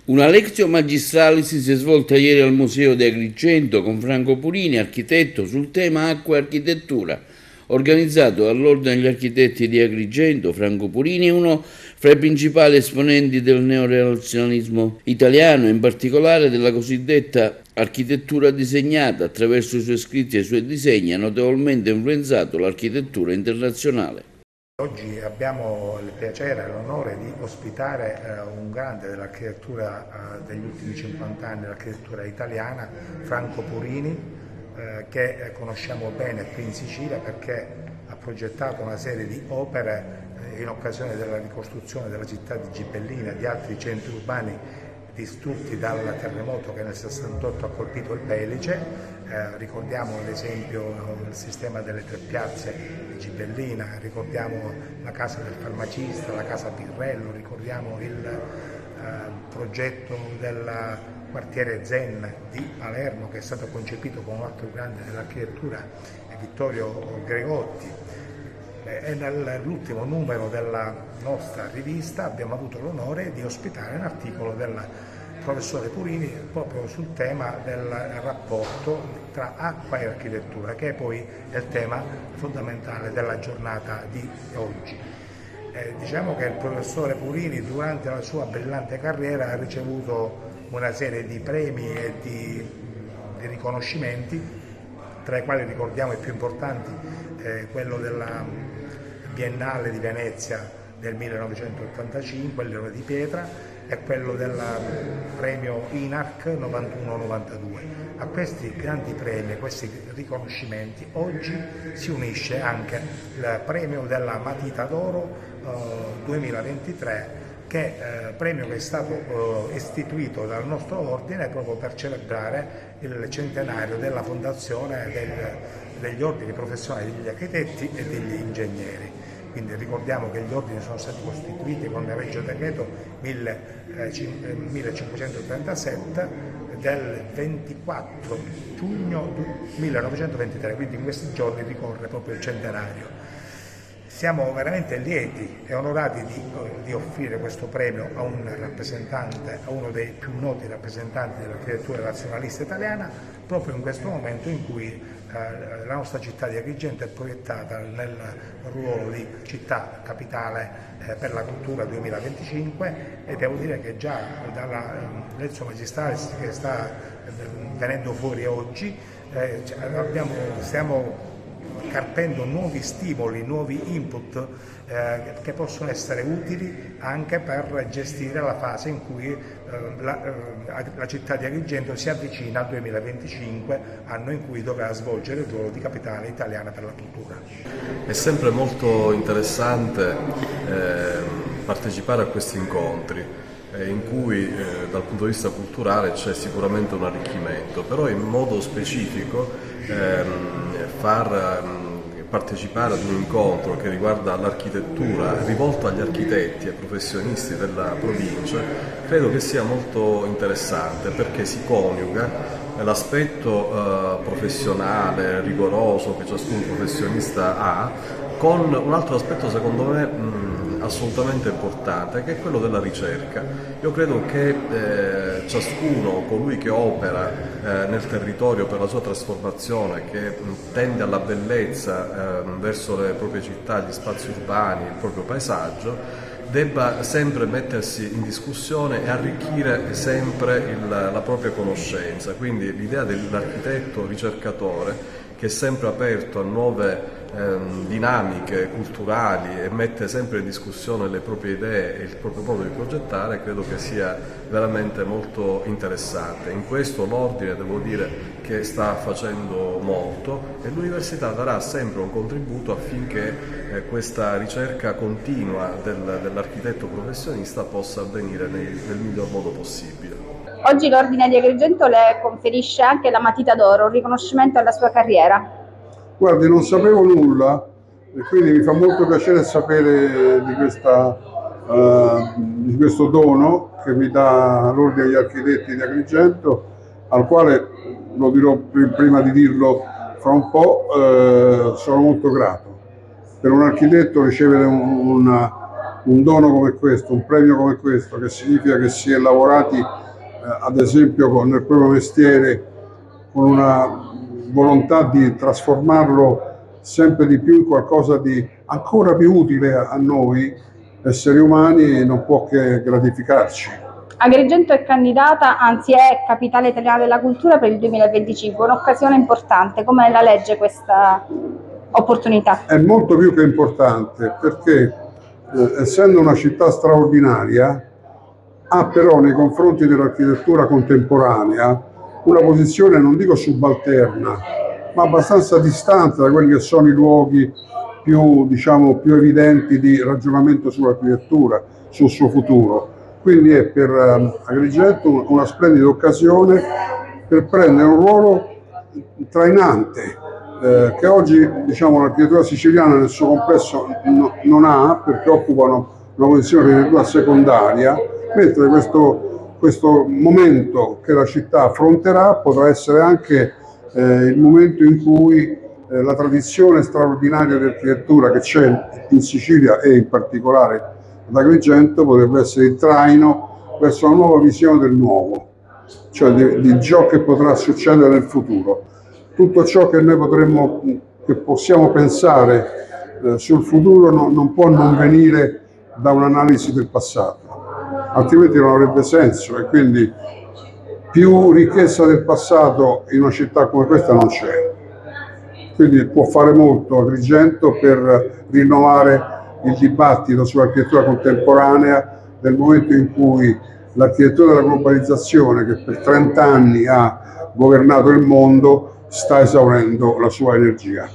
Una lectio magistralis si è svolta ieri al Museo di Agrigento con Franco Purini, architetto, sul tema acqua e architettura, organizzato dall'Ordine degli Architetti di Agrigento. Franco Purini è uno fra i principali esponenti del neoreazionalismo italiano, in particolare della cosiddetta architettura disegnata. Attraverso i suoi scritti e i suoi disegni ha notevolmente influenzato l'architettura internazionale. Oggi abbiamo il piacere e l'onore di ospitare un grande dell'architettura degli ultimi 50 anni, dell'architettura italiana, Franco Purini, che conosciamo bene qui in Sicilia perché ha progettato una serie di opere in occasione della ricostruzione della città di Gibellina e di altri centri urbani distrutti dal terremoto che nel 68 ha colpito il Belice. Ricordiamo ad esempio il sistema delle tre piazze di Gibellina, ricordiamo la casa del farmacista, la casa Pirrello, ricordiamo il progetto del quartiere Zen di Palermo che è stato concepito con un altro grande dell'architettura, Vittorio Gregotti. E nell'ultimo numero della nostra rivista abbiamo avuto l'onore di ospitare un articolo del professore Purini proprio sul tema del rapporto tra acqua e architettura, che poi è il tema fondamentale della giornata di oggi. Diciamo che il professore Purini durante la sua brillante carriera ha ricevuto una serie di premi e di riconoscimenti, tra i quali ricordiamo i più importanti, quello della Biennale di Venezia del 1985, il Leone di Pietra, e quello del premio INARC 91-92. A questi grandi premi, a questi riconoscimenti, oggi si unisce anche il premio della Matita d'Oro 2023, che premio che è stato istituito dal nostro ordine proprio per celebrare il centenario della fondazione degli ordini professionali degli architetti e degli ingegneri. Quindi ricordiamo che gli ordini sono stati costituiti con il Regio Decreto 1537 del 24 giugno 1923, quindi in questi giorni ricorre proprio il centenario. Siamo veramente lieti e onorati di offrire questo premio a un rappresentante, a uno dei più noti rappresentanti dell'architettura razionalista italiana, proprio in questo momento in cui la nostra città di Agrigento è proiettata nel ruolo di città capitale per la cultura 2025, e devo dire che già dalla Lectio Magistralis che sta venendo fuori oggi stiamo carpendo nuovi stimoli, nuovi input che possono essere utili anche per gestire la fase in cui la città di Agrigento si avvicina al 2025, anno in cui dovrà svolgere il ruolo di capitale italiana per la cultura. È sempre molto interessante partecipare a questi incontri in cui dal punto di vista culturale c'è sicuramente un arricchimento, però in modo specifico far partecipare ad un incontro che riguarda l'architettura rivolto agli architetti e professionisti della provincia credo che sia molto interessante, perché si coniuga l'aspetto professionale, rigoroso che ciascun professionista ha, con un altro aspetto secondo me assolutamente importante, che è quello della ricerca. Io credo che ciascuno, colui che opera nel territorio per la sua trasformazione, che tende alla bellezza verso le proprie città, gli spazi urbani, il proprio paesaggio, debba sempre mettersi in discussione e arricchire sempre la propria conoscenza. Quindi l'idea dell'architetto ricercatore, che è sempre aperto a nuove dinamiche culturali e mette sempre in discussione le proprie idee e il proprio modo di progettare, credo che sia veramente molto interessante. In questo l'Ordine, devo dire, che sta facendo molto, e l'Università darà sempre un contributo affinché questa ricerca continua dell'architetto professionista possa avvenire nel miglior modo possibile. Oggi l'Ordine di Agrigento le conferisce anche la Matita d'Oro, un riconoscimento alla sua carriera. Guardi, non sapevo nulla e quindi mi fa molto piacere sapere di questo dono che mi dà l'Ordine degli Architetti di Agrigento, al quale, lo dirò prima di dirlo fra un po', sono molto grato. Per un architetto ricevere un dono come questo, un premio come questo, che significa che si è lavorati ad esempio nel proprio mestiere con una volontà di trasformarlo sempre di più in qualcosa di ancora più utile a noi esseri umani, non può che gratificarci. Agrigento è candidata, anzi è capitale italiana della cultura per il 2025, un'occasione importante. Come la legge questa opportunità? È molto più che importante perché essendo una città straordinaria ha però nei confronti dell'architettura contemporanea una posizione non dico subalterna ma abbastanza distante da quelli che sono i luoghi più, diciamo, più evidenti di ragionamento sull'architettura, sul suo futuro. Quindi è per Agrigento una splendida occasione per prendere un ruolo trainante che oggi, diciamo, l'architettura siciliana nel suo complesso non ha, perché occupano una posizione di architettura secondaria, mentre questo momento che la città affronterà potrà essere anche il momento in cui la tradizione straordinaria di architettura che c'è in Sicilia e in particolare ad Agrigento potrebbe essere il traino verso una nuova visione del nuovo, cioè di ciò che potrà succedere nel futuro. Tutto ciò che noi possiamo pensare sul futuro non può non venire da un'analisi del passato, altrimenti non avrebbe senso, e quindi più ricchezza del passato in una città come questa non c'è. Quindi può fare molto Agrigento per rinnovare il dibattito sull'architettura contemporanea nel momento in cui l'architettura della globalizzazione, che per 30 anni ha governato il mondo, sta esaurendo la sua energia.